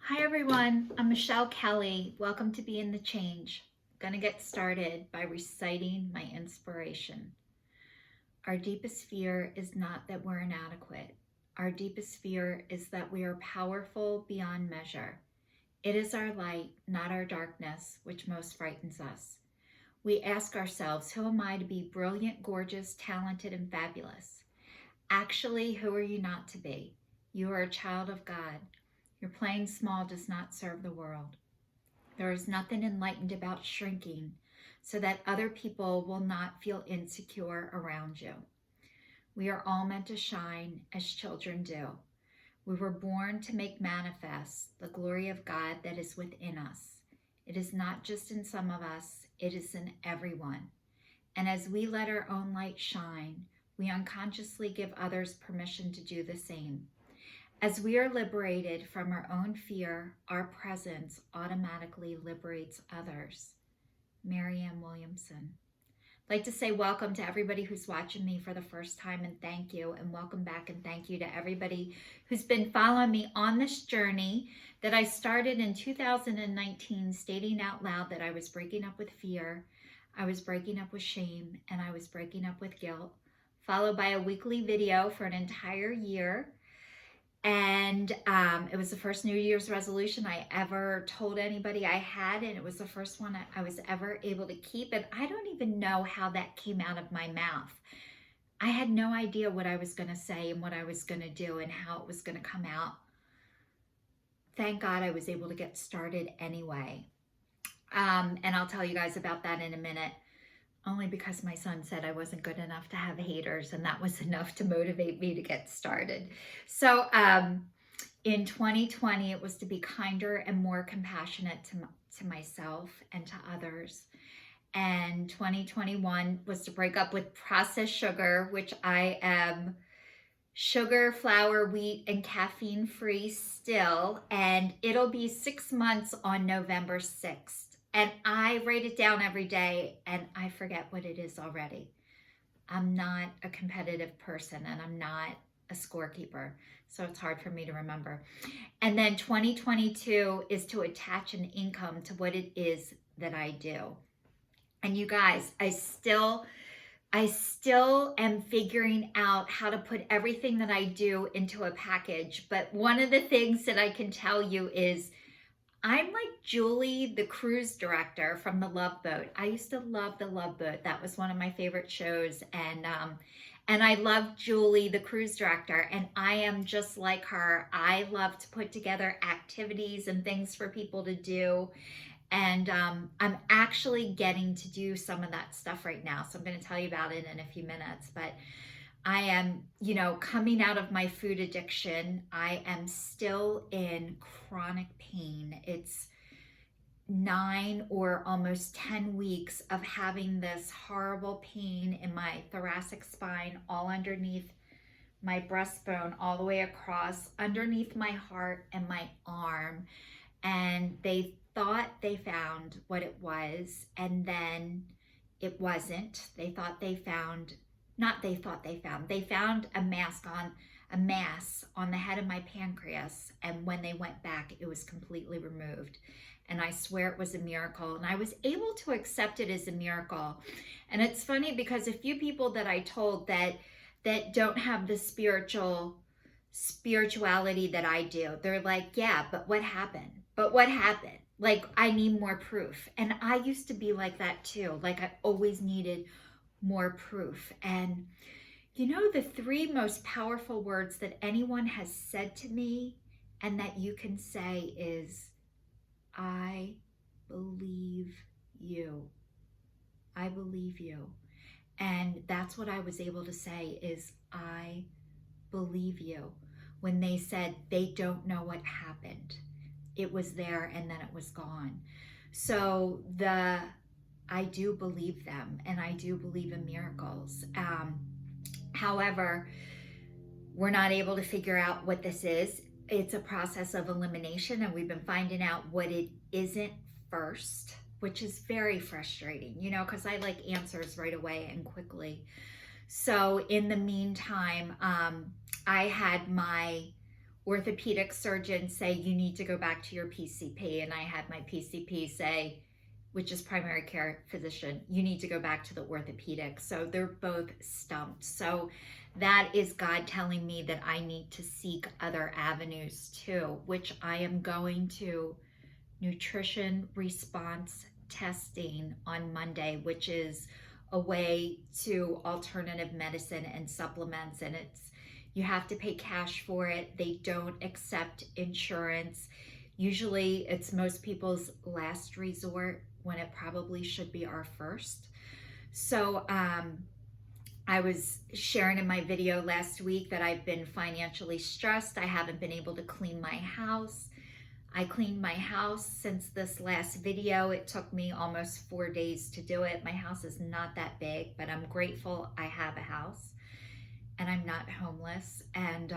Hi everyone, I'm Michelle Kelly. Welcome to Be in the Change. I'm going to get started by reciting my inspiration. Our deepest fear is not that we're inadequate. Our deepest fear is that we are powerful beyond measure. It is our light, not our darkness, which most frightens us. We ask ourselves, who am I to be brilliant, gorgeous, talented, and fabulous? Actually, who are you not to be? You are a child of God. Your playing small does not serve the world. There is nothing enlightened about shrinking so that other people will not feel insecure around you. We are all meant to shine as children do. We were born to make manifest the glory of God that is within us. It is not just in some of us, it is in everyone. And as we let our own light shine, we unconsciously give others permission to do the same. As we are liberated from our own fear, our presence automatically liberates others. Marianne Williamson. I'd like to say welcome to everybody who's watching me for the first time, and thank you, and welcome back, and thank you to everybody who's been following me on this journey that I started in 2019, stating out loud that I was breaking up with fear, I was breaking up with shame, and I was breaking up with guilt, followed by a weekly video for an entire year. And it was the first New Year's resolution I ever told anybody I had, and it was the first one I was ever able to keep. And I don't even know how that came out of my mouth. I had no idea what I was going to say and what I was going to do and how it was going to come out. Thank God I was able to get started anyway. And I'll tell you guys about that in a minute. Only because my son said I wasn't good enough to have haters, and that was enough to motivate me to get started. So in 2020, it was to be kinder and more compassionate to myself and to others. And 2021 was to break up with processed sugar, which I am sugar, flour, wheat, and caffeine free still. And it'll be 6 months on November 6th. And I write it down every day and I forget what it is already. I'm not a competitive person and I'm not a scorekeeper, so it's hard for me to remember. And then 2022 is to attach an income to what it is that I do. And you guys, I still am figuring out how to put everything that I do into a package. But one of the things that I can tell you is I'm like Julie, the cruise director from The Love Boat. I used to love The Love Boat. That was one of my favorite shows. And I love Julie, the cruise director. And I am just like her. I love to put together activities and things for people to do. And I'm actually getting to do some of that stuff right now. So I'm going to tell you about it in a few minutes. But I am, coming out of my food addiction. I am still in chronic pain. It's 9 or almost 10 weeks of having this horrible pain in my thoracic spine, all underneath my breastbone, all the way across, underneath my heart and my arm. And they thought they found what it was, and then it wasn't. They found a mass on the head of my pancreas, and when they went back, it was completely removed. And I swear it was a miracle, and I was able to accept it as a miracle. And it's funny because a few people that I told that don't have the spirituality that I do, they're like, yeah, but what happened? Like, I need more proof. And I used to be like that too. Like, I always needed more proof. And the 3 most powerful words that anyone has said to me and that you can say is, I believe you. I believe you. And that's what I was able to say is, I believe you. When they said they don't know what happened, it was there and then it was gone. So I do believe them, and I do believe in miracles. However, we're not able to figure out what this is. It's a process of elimination, and we've been finding out what it isn't first, which is very frustrating, because I like answers right away and quickly. So in the meantime, I had my orthopedic surgeons say you need to go back to your PCP, and I had my PCP say, which is primary care physician, you need to go back to the orthopedic. So they're both stumped. So that is God telling me that I need to seek other avenues too, which I am going to nutrition response testing on Monday, which is a way to alternative medicine and supplements. And you have to pay cash for it. They don't accept insurance. Usually it's most people's last resort when it probably should be our first. So I was sharing in my video last week that I've been financially stressed. I haven't been able to clean my house. I cleaned my house since this last video. It took me almost 4 days to do it. My house is not that big, but I'm grateful I have a house and I'm not homeless. And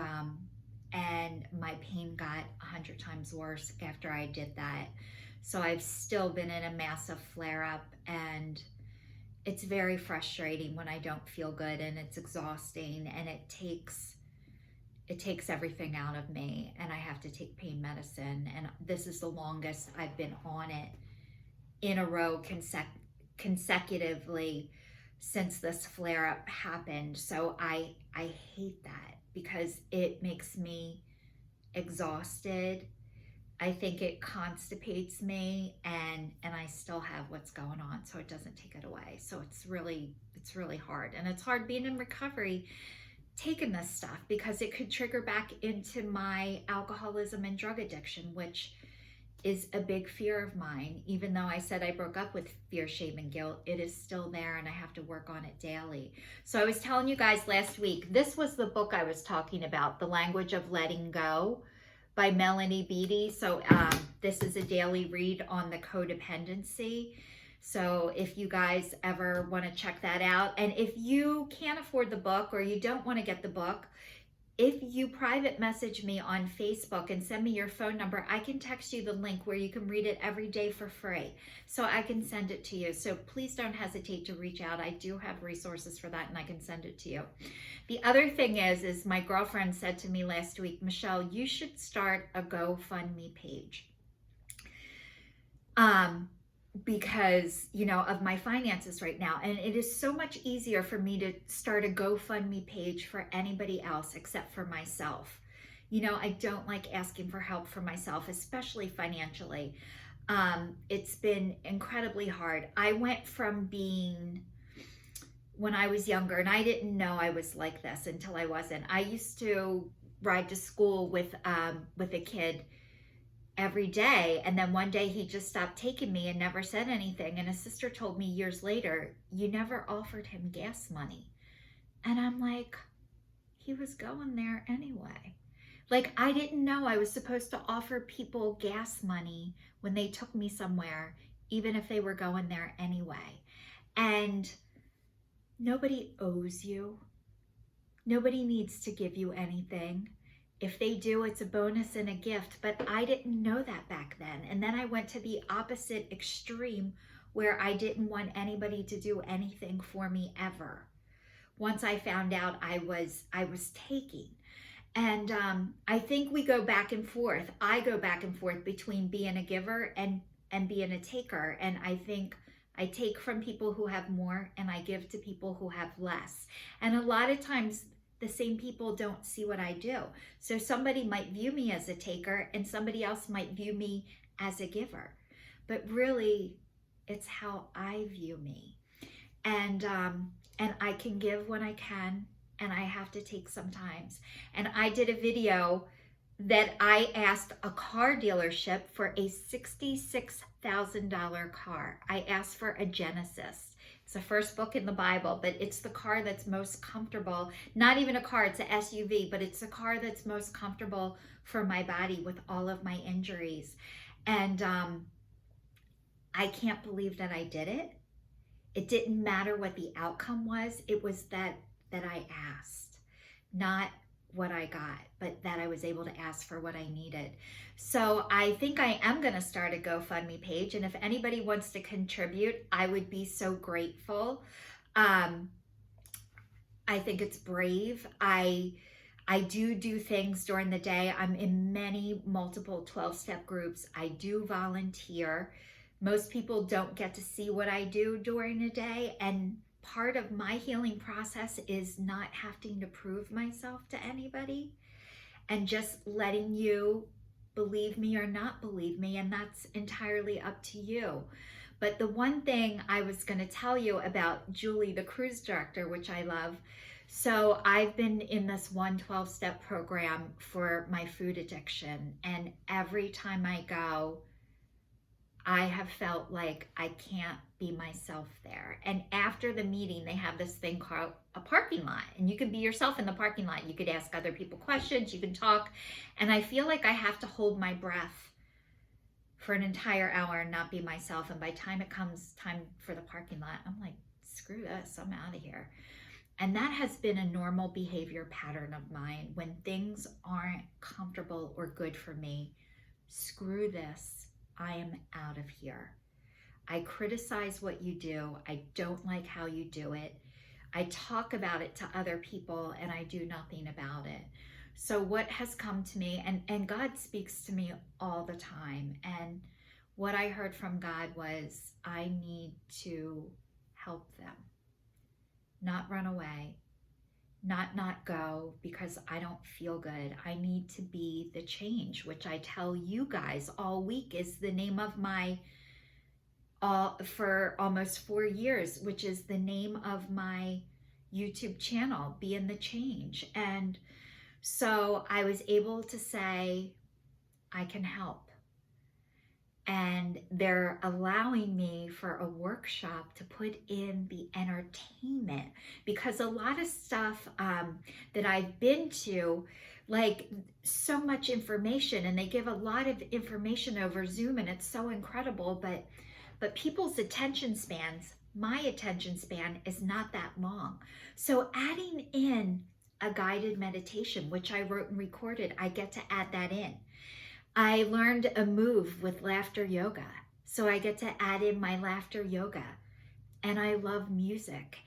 my pain got 100 times worse after I did that. So I've still been in a massive flare-up, and it's very frustrating when I don't feel good, and it's exhausting, and it takes everything out of me, and I have to take pain medicine. And this is the longest I've been on it in a row consecutively since this flare-up happened. So I hate that because it makes me exhausted. I think it constipates me, and I still have what's going on, so it doesn't take it away. So it's really hard, and it's hard being in recovery taking this stuff because it could trigger back into my alcoholism and drug addiction, which is a big fear of mine. Even though I said I broke up with fear, shame, and guilt, it is still there, and I have to work on it daily. So I was telling you guys last week, this was the book I was talking about, The Language of Letting Go by Melanie Beattie. So this is a daily read on the codependency. So if you guys ever want to check that out, and if you can't afford the book or you don't want to get the book, if you private message me on Facebook and send me your phone number, I can text you the link where you can read it every day for free. So I can send it to you. So please don't hesitate to reach out. I do have resources for that, and I can send it to you. The other thing is my girlfriend said to me last week, Michelle, you should start a GoFundMe page. Because, of my finances right now. And it is so much easier for me to start a GoFundMe page for anybody else except for myself. I don't like asking for help for myself, especially financially. It's been incredibly hard. I went from being, when I was younger, and I didn't know I was like this until I wasn't. I used to ride to school with a kid every day, and then one day he just stopped taking me and never said anything, and his sister told me years later, you never offered him gas money. And I'm like, he was going there anyway. Like, I didn't know I was supposed to offer people gas money when they took me somewhere, even if they were going there anyway. And nobody owes you. Nobody needs to give you anything. If they do, it's a bonus and a gift, but I didn't know that back then. And then I went to the opposite extreme where I didn't want anybody to do anything for me ever. Once I found out I was taking. And I think we go back and forth. I go back and forth between being a giver and being a taker. And I think I take from people who have more, and I give to people who have less. And a lot of times, the same people don't see what I do. So somebody might view me as a taker, and somebody else might view me as a giver. But really, it's how I view me. And I can give when I can, and I have to take sometimes. And I did a video that I asked a car dealership for a $66,000 car. I asked for a Genesis. It's the first book in the Bible, but it's the car that's most comfortable. Not even a car, it's an SUV, but it's a car that's most comfortable for my body with all of my injuries. And I can't believe that I did it. It didn't matter what the outcome was. It was that I asked, not what I got, but that I was able to ask for what I needed. So I think I am going to start a GoFundMe page, and if anybody wants to contribute, I would be so grateful. I think it's brave. I I do things during the day. I'm in many multiple 12-step groups. I do volunteer. Most people don't get to see what I do during a day, and part of my healing process is not having to prove myself to anybody and just letting you believe me or not believe me, and that's entirely up to you. But the one thing I was going to tell you about Julie, the cruise director, which I love. So I've been in this 112-step program for my food addiction, and every time I go, I have felt like I can't be myself there. And after the meeting, they have this thing called a parking lot, and you can be yourself in the parking lot. You could ask other people questions, you can talk, and I feel like I have to hold my breath for an entire hour and not be myself. And by the time it comes time for the parking lot, I'm like, screw this, I'm out of here. And that has been a normal behavior pattern of mine. When things aren't comfortable or good for me, screw this, I am out of here. I criticize what you do. I don't like how you do it. I talk about it to other people and I do nothing about it. So what has come to me, and God speaks to me all the time, and what I heard from God was, I need to help them, not run away, not go because I don't feel good. I need to be the change, which I tell you guys all week is the name of my, for almost 4 years, which is the name of my YouTube channel, Being the Change. And so I was able to say, I can help. And they're allowing me for a workshop to put in the entertainment, because a lot of stuff that I've been to, like so much information, and they give a lot of information over Zoom, and it's so incredible, but people's attention spans, my attention span is not that long. So adding in a guided meditation, which I wrote and recorded, I get to add that in. I learned a move with laughter yoga, so I get to add in my laughter yoga. And I love music,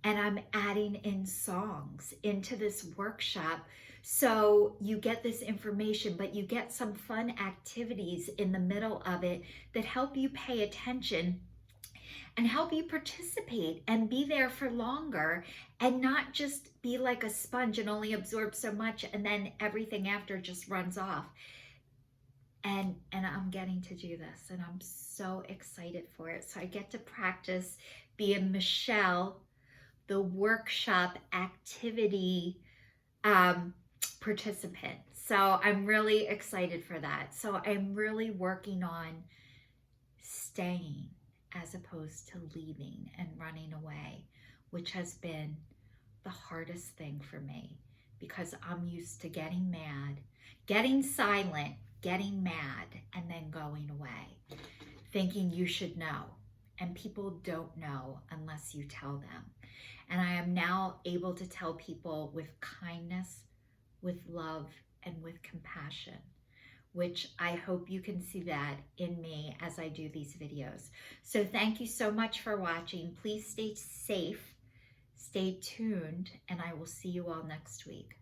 and I'm adding in songs into this workshop. So you get this information, but you get some fun activities in the middle of it that help you pay attention and help you participate and be there for longer, and not just be like a sponge and only absorb so much and then everything after just runs off. And I'm getting to do this, and I'm so excited for it. So I get to practice being Michelle, the workshop activity participant. So I'm really excited for that. So I'm really working on staying as opposed to leaving and running away, which has been the hardest thing for me, because I'm used to getting mad, getting silent, getting mad, and then going away, thinking you should know. And people don't know unless you tell them. And I am now able to tell people with kindness, with love, and with compassion, which I hope you can see that in me as I do these videos. So thank you so much for watching. Please stay safe, stay tuned, and I will see you all next week.